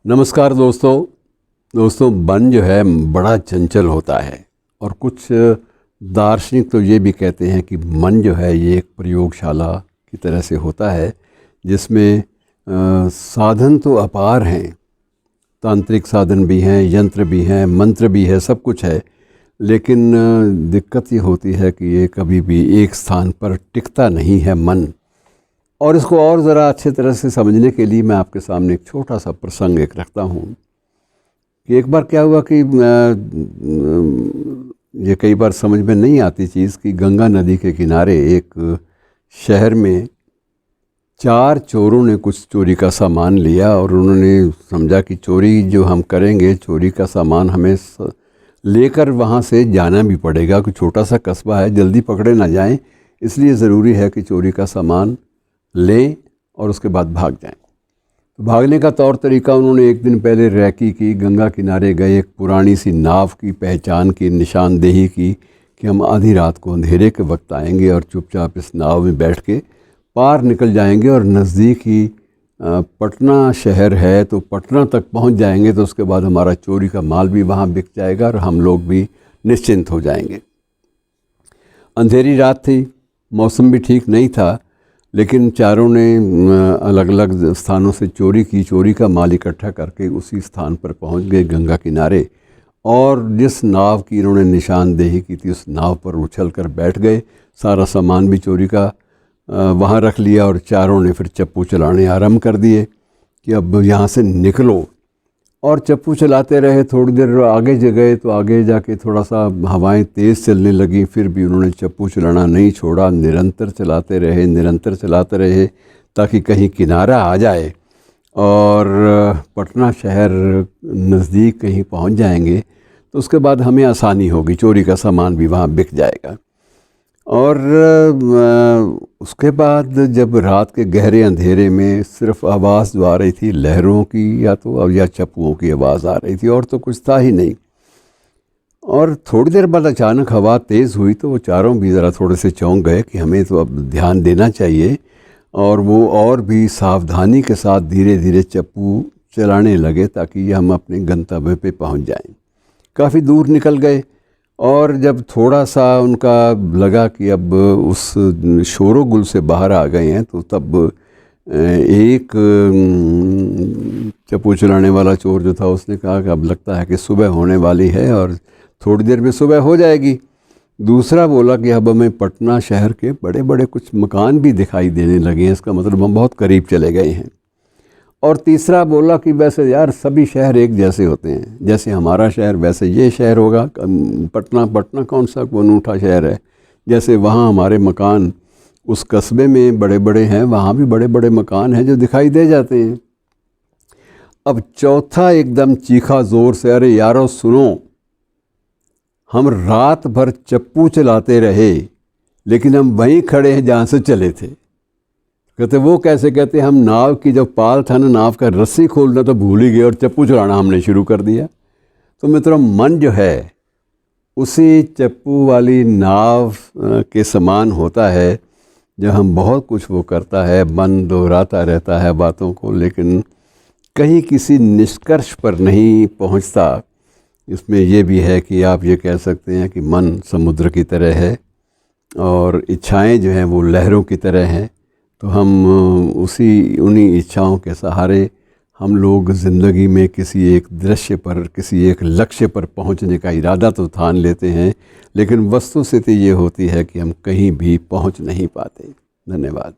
नमस्कार दोस्तों, मन जो है बड़ा चंचल होता है और कुछ दार्शनिक तो ये भी कहते हैं कि मन जो है ये एक प्रयोगशाला की तरह से होता है जिसमें साधन तो अपार हैं, तांत्रिक साधन भी हैं, यंत्र भी हैं, मंत्र भी है, सब कुछ है, लेकिन दिक्कत ये होती है कि ये कभी भी एक स्थान पर टिकता नहीं है मन। और इसको और ज़रा अच्छे तरह से समझने के लिए मैं आपके सामने एक छोटा सा प्रसंग एक रखता हूँ कि एक बार क्या हुआ कि ये कई बार समझ में नहीं आती चीज़ कि गंगा नदी के किनारे एक शहर में 4 चोरों ने कुछ चोरी का सामान लिया और उन्होंने समझा कि चोरी जो हम करेंगे, चोरी का सामान हमें लेकर वहाँ से जाना भी पड़ेगा, कोई छोटा सा कस्बा है, जल्दी पकड़े ना जाएं, इसलिए ज़रूरी है कि चोरी का सामान लें और उसके बाद भाग जाएं। तो भागने का तौर तरीका उन्होंने एक दिन पहले रैकी की, गंगा किनारे गए, एक पुरानी सी नाव की पहचान की, निशानदेही की कि हम आधी रात को अंधेरे के वक्त आएंगे और चुपचाप इस नाव में बैठ के पार निकल जाएंगे और नज़दीक ही पटना शहर है तो पटना तक पहुंच जाएंगे, तो उसके बाद हमारा चोरी का माल भी वहां बिक जाएगा और हम लोग भी निश्चिंत हो जाएंगे। अंधेरी रात थी, मौसम भी ठीक नहीं था, लेकिन चारों ने अलग अलग स्थानों से चोरी की, चोरी का माल इकट्ठा करके उसी स्थान पर पहुंच गए गंगा किनारे और जिस नाव की इन्होंने निशानदेही की थी उस नाव पर उछल कर बैठ गए। सारा सामान भी चोरी का वहाँ रख लिया और चारों ने फिर चप्पू चलाने आरंभ कर दिए कि अब यहाँ से निकलो। और चप्पू चलाते रहे, थोड़ी देर आगे गए तो आगे जाके थोड़ा सा हवाएं तेज़ चलने लगी, फिर भी उन्होंने चप्पू चलाना नहीं छोड़ा, निरंतर चलाते रहे ताकि कहीं किनारा आ जाए और पटना शहर नज़दीक कहीं पहुंच जाएंगे तो उसके बाद हमें आसानी होगी, चोरी का सामान भी वहाँ बिक जाएगा। और उसके बाद जब रात के गहरे अंधेरे में सिर्फ आवाज़ जो आ रही थी लहरों की या चप्पुओं की आवाज़ आ रही थी और तो कुछ था ही नहीं। और थोड़ी देर बाद अचानक हवा तेज़ हुई तो वो चारों भी ज़रा थोड़े से चौंक गए कि हमें तो अब ध्यान देना चाहिए, और वो और भी सावधानी के साथ धीरे धीरे चप्पू चलाने लगे ताकि हम अपने गंतव्य पे पहुंच जाएं। काफ़ी दूर निकल गए और जब थोड़ा सा उनका लगा कि अब उस शोरोगुल से बाहर आ गए हैं तो तब एक चप्पू चलाने वाला चोर जो था उसने कहा कि अब लगता है कि सुबह होने वाली है और थोड़ी देर में सुबह हो जाएगी। दूसरा बोला कि अब हमें पटना शहर के बड़े बड़े कुछ मकान भी दिखाई देने लगे हैं, इसका मतलब हम बहुत करीब चले गए हैं। और तीसरा बोला कि वैसे यार सभी शहर एक जैसे होते हैं, जैसे हमारा शहर वैसे ये शहर होगा, पटना कौन सा अनूठा शहर है, जैसे वहाँ हमारे मकान उस कस्बे में बड़े बड़े हैं, वहाँ भी बड़े बड़े मकान हैं जो दिखाई दे जाते हैं। अब चौथा एकदम चीखा ज़ोर से, अरे यारो सुनो, हम रात भर चप्पू चलाते रहे लेकिन हम वहीं खड़े हैं जहाँ से चले थे। कहते वो कैसे? कहते हम नाव की जब पाल था ना, नाव का रस्सी खोलना तो भूल ही गए और चप्पू चलाना हमने शुरू कर दिया। तो मित्रों, मन जो है उसी चप्पू वाली नाव के समान होता है, जब हम बहुत कुछ वो करता है, मन दोहराता रहता है बातों को लेकिन कहीं किसी निष्कर्ष पर नहीं पहुंचता। इसमें यह भी है कि आप ये कह सकते हैं कि मन समुद्र की तरह है और इच्छाएं जो हैं वो लहरों की तरह हैं। तो हम उन्हीं इच्छाओं के सहारे हम लोग ज़िंदगी में किसी एक दृश्य पर, किसी एक लक्ष्य पर पहुंचने का इरादा तो ठान लेते हैं, लेकिन वस्तुस्थिति ये होती है कि हम कहीं भी पहुंच नहीं पाते। धन्यवाद।